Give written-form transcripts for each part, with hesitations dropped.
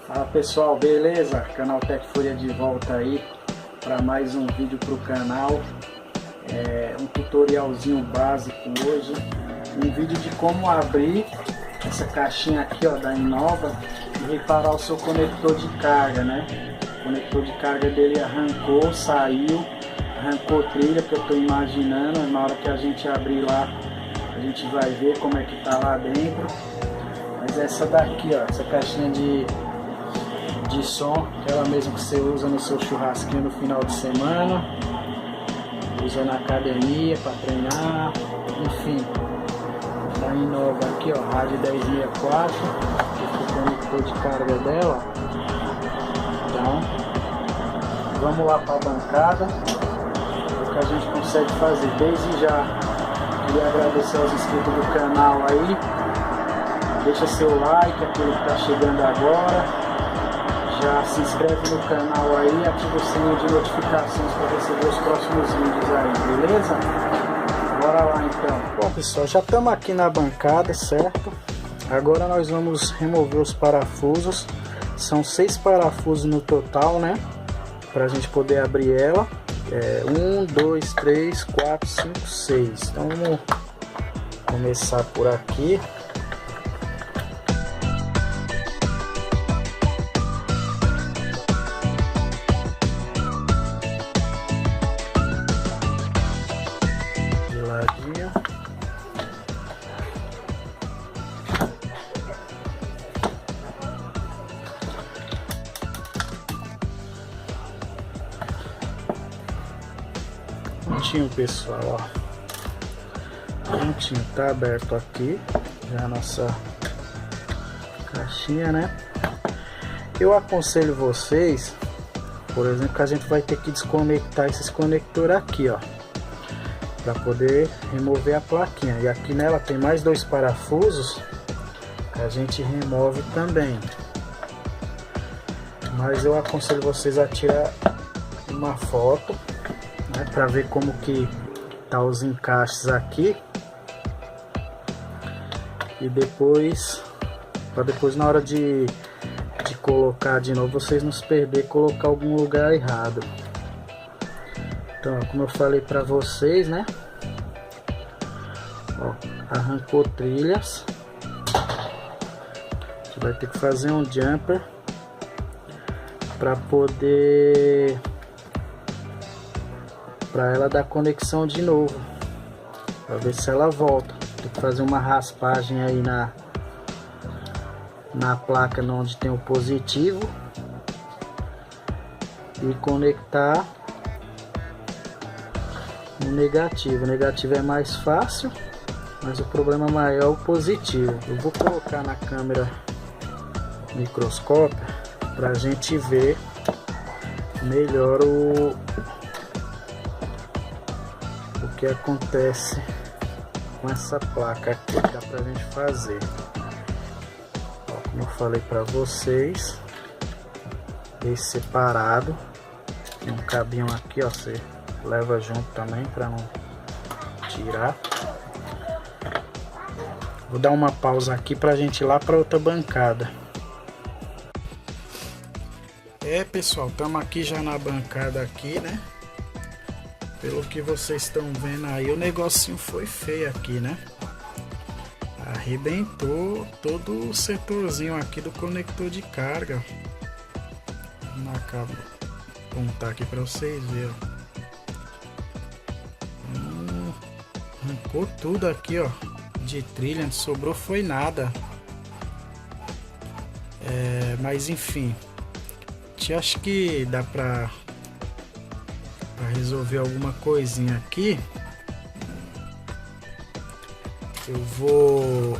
Fala pessoal, beleza? Canal Tech Fúria de volta aí para mais um vídeo para o canal. Um tutorialzinho básico hoje, um vídeo de como abrir essa caixinha aqui, ó, da Innova, e reparar o seu conector de carga, né? O conector de carga dele arrancou, saiu, arrancou trilha, que eu estou imaginando. Na hora que a gente abrir lá, a gente vai ver como é que tá lá dentro. Mas essa daqui, ó, essa caixinha de som, aquela mesmo que você usa no seu churrasquinho no final de semana, usa na academia para treinar, enfim. Da Innova aqui, ó, rádio 1064, esse é o conector de carga dela. Então, vamos lá para a bancada, o que a gente consegue fazer. Desde já, queria agradecer aos inscritos do canal aí, deixa seu like, aquele que está chegando agora. Já se inscreve no canal aí, ativa o sininho de notificações para receber os próximos vídeos aí, beleza? Bora lá então. Bom pessoal, já estamos aqui na bancada, certo? Agora nós vamos remover os parafusos. São 6 parafusos no total, né? Para a gente poder abrir ela. 1, 2, 3, 4, 5, 6. Então vamos começar por aqui. Prontinho pessoal, ó, prontinho, tá aberto aqui já a nossa caixinha, né? Eu aconselho vocês, por exemplo, que a gente vai ter que desconectar esses conectores aqui, ó, para poder remover a plaquinha. E aqui nela tem mais 2 parafusos que a gente remove também, mas eu aconselho vocês a tirar uma foto, né, para ver como que tá os encaixes aqui, e depois, para depois na hora de colocar de novo, vocês não se perder, colocar algum lugar errado. Então, como eu falei para vocês, né, ó, arrancou trilhas, a gente vai ter que fazer um jumper para poder, para ela dar conexão de novo, para ver se ela volta. Tem que fazer uma raspagem aí na placa onde tem o positivo e conectar no negativo. O negativo é mais fácil, mas o problema maior é o positivo. Eu vou colocar na câmera microscópio para a gente ver melhor o que acontece com essa placa aqui, que dá pra gente fazer. Ó, como eu falei para vocês, esse separado, tem um cabinho aqui, ó, você leva junto também para não tirar. Vou dar uma pausa aqui pra gente ir lá para outra bancada. Pessoal, estamos aqui já na bancada aqui, né? Pelo que vocês estão vendo aí, o negocinho foi feio aqui, né? Arrebentou todo o setorzinho aqui do conector de carga. Vamos apontar aqui para vocês verem. Arrancou tudo aqui, ó, de trilha, não sobrou foi nada. Mas enfim, acho que dá para resolver alguma coisinha aqui. Eu vou,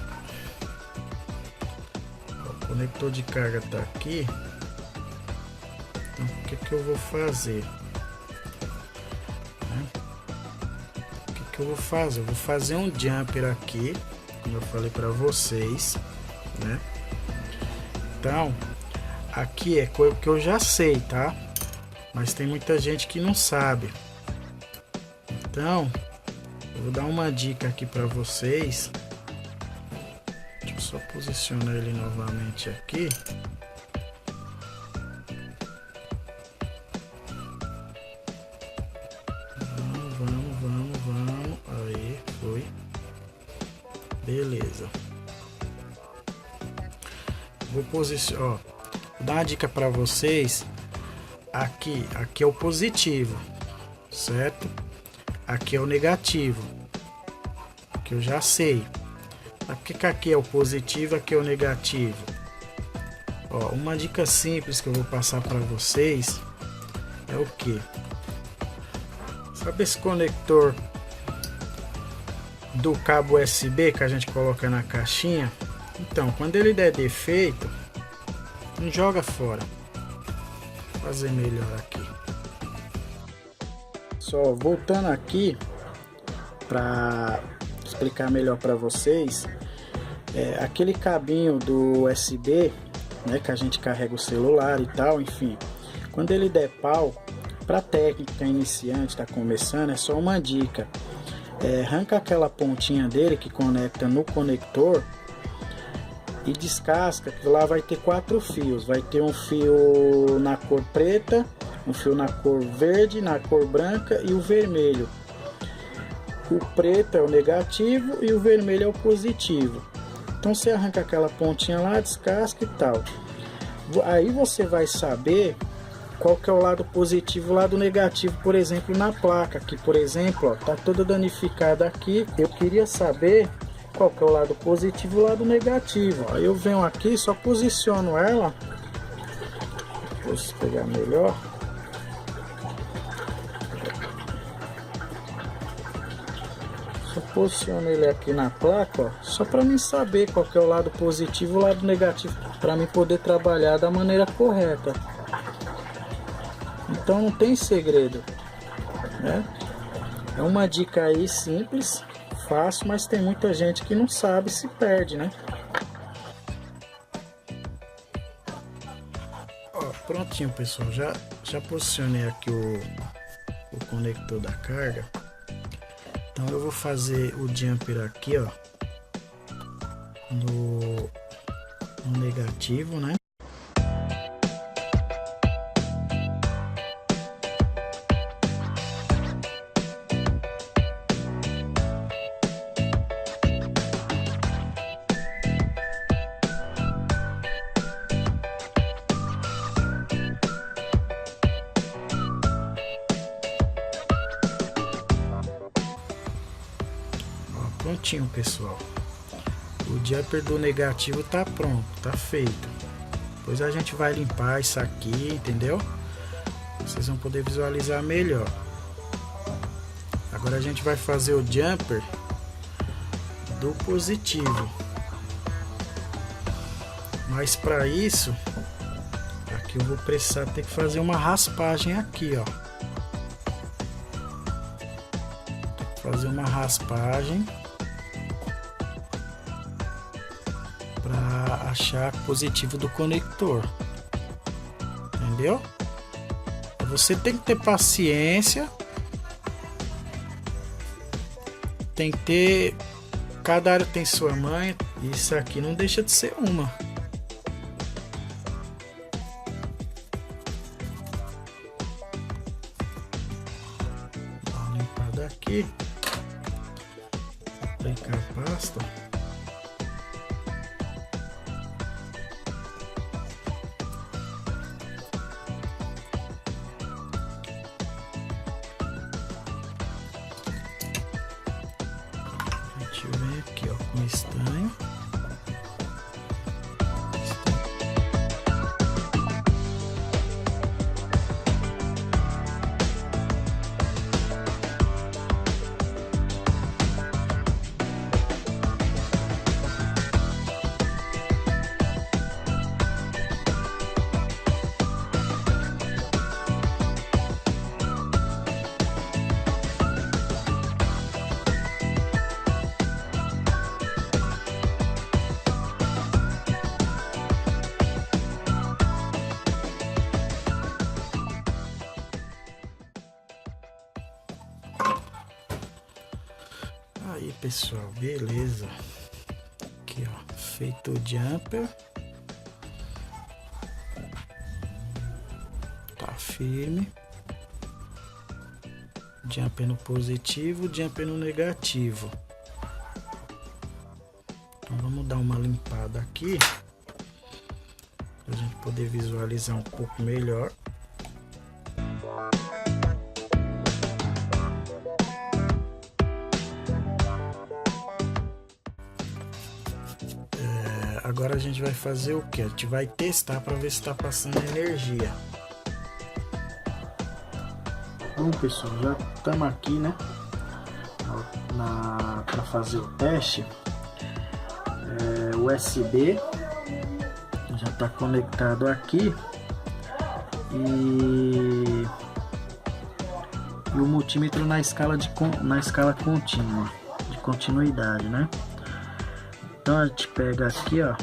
o conector de carga tá aqui, então o que eu vou fazer, né? O que eu vou fazer? Eu vou fazer um jumper aqui, como eu falei para vocês, né? Então aqui é coisa que eu já sei, tá? Mas tem muita gente que não sabe. Então, eu vou dar uma dica aqui para vocês. Deixa eu só posicionar ele novamente aqui. vou posicionar, ó, vou dar uma dica para vocês. Aqui é o positivo, certo? Aqui é o negativo, que eu já sei. Mas por que aqui é o positivo, aqui é o negativo? Ó, uma dica simples que eu vou passar para vocês é o que? Sabe esse conector do cabo USB que a gente coloca na caixinha? Então, quando ele der defeito, não joga fora. Vou fazer melhor aqui. Só voltando aqui para explicar melhor para vocês, aquele cabinho do USB, né, que a gente carrega o celular e tal, enfim, quando ele der pau, para técnica iniciante, está começando, é só uma dica. Arranca aquela pontinha dele que conecta no conector e descasca, que lá vai ter 4 fios. Vai ter um fio na cor preta, um fio na cor verde, na cor branca e o vermelho. O preto é o negativo e o vermelho é o positivo. Então você arranca aquela pontinha lá, descasca e tal. Aí você vai saber qual que é o lado positivo e o lado negativo, por exemplo, na placa. Aqui, por exemplo, ó, tá toda danificada aqui. Eu queria saber qual que é o lado positivo e o lado negativo. Aí eu venho aqui, só posiciono ela. Vou pegar melhor. Só posiciono ele aqui na placa, ó, só para mim saber qual que é o lado positivo e o lado negativo, para mim poder trabalhar da maneira correta. Então não tem segredo, né? É uma dica aí simples, fácil, mas tem muita gente que não sabe, se perde, né? Ó, prontinho, pessoal, já posicionei aqui o conector da carga. Então eu vou fazer o jumper aqui, ó, no negativo, né? Prontinho, pessoal. O jumper do negativo tá pronto, tá feito. Depois a gente vai limpar isso aqui, entendeu? Vocês vão poder visualizar melhor. Agora a gente vai fazer o jumper do positivo. Mas para isso, aqui eu vou precisar ter que fazer uma raspagem aqui, ó. Fazer uma raspagem para achar positivo do conector, entendeu? Você tem que ter paciência, tem que ter, cada área tem sua mãe, isso aqui não deixa de ser uma. Dá uma limpada aqui, aplicar a pasta. Vem aqui, ó, com estanho. Aí, pessoal, beleza. Aqui, ó, feito o jumper. Tá firme. Jumper no positivo, jumper no negativo. Então vamos dar uma limpada aqui. poder visualizar um pouco melhor. Agora a gente vai fazer o que? A gente vai testar para ver se está passando energia. Bom, pessoal, já estamos aqui, né, para fazer o teste. USB já está conectado aqui e o multímetro na escala contínua, de continuidade, né? Então a gente pega aqui, ó,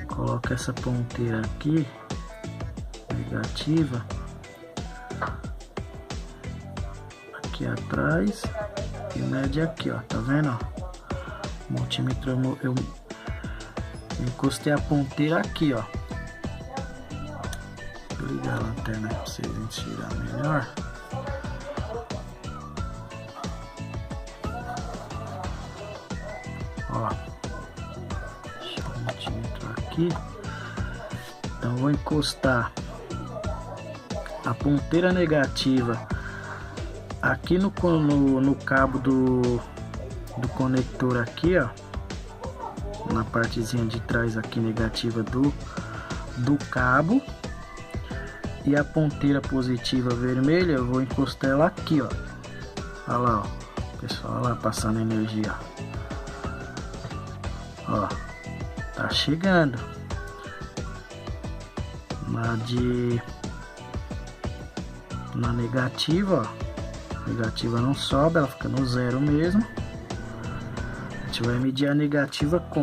coloca essa ponteira aqui negativa aqui atrás e mede aqui, ó, tá vendo? O multímetro eu encostei a ponteira aqui, ó. Vou ligar a lanterna para vocês enxergarem melhor. Ó, deixa o multímetro aqui. Então vou encostar a ponteira negativa aqui no cabo do conector aqui, ó, na partezinha de trás aqui negativa do cabo, e a ponteira positiva vermelha eu vou encostar ela aqui, ó. Olha lá, ó, pessoal, olha lá passando energia, ó, tá chegando. Na negativa, ó, negativa não sobe, ela fica no zero mesmo. A gente vai medir a negativa com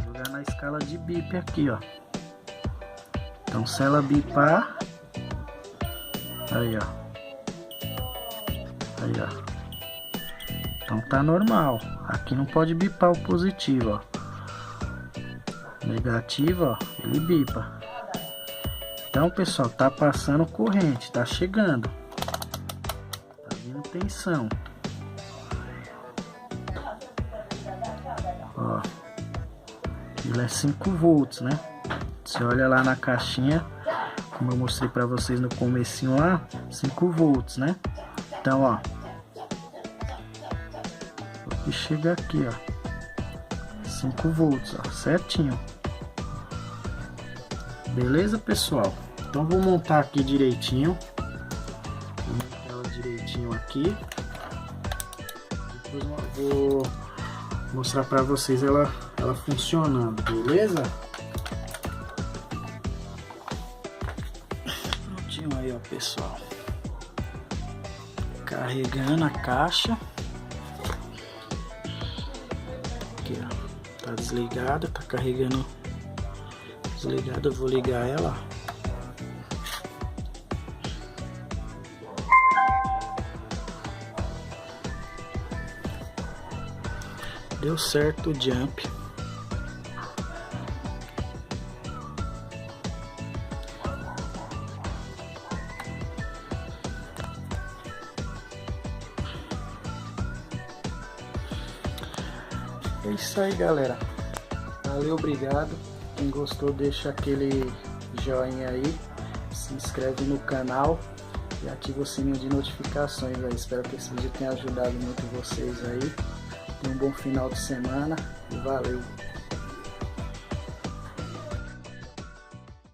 jogar na escala de bip aqui, ó. Então se ela bipar, aí, ó, aí, ó, então tá normal. Aqui não pode bipar o positivo, ó. Negativo, ó, ele bipa. Então, pessoal, tá passando corrente, tá chegando, tá vindo tensão. Ó, ele é 5 volts, né? Você olha lá na caixinha, como eu mostrei pra vocês no comecinho lá, 5 volts, né? Então, ó, e chega aqui, ó, 5 volts, ó, certinho. Beleza, pessoal? Então vou montar aqui direitinho. Vou montar ela direitinho aqui. Depois eu vou mostrar pra vocês ela funcionando, beleza? Prontinho aí, ó, pessoal. Carregando a caixa. Aqui, ó. Tá desligada, tá carregando. Desligada, eu vou ligar ela. Deu certo o jump. É isso aí, galera. Valeu, obrigado. Quem gostou, deixa aquele joinha aí, se inscreve no canal e ativa o sininho de notificações aí. Espero que esse vídeo tenha ajudado muito vocês aí. Tenham um bom final de semana e valeu!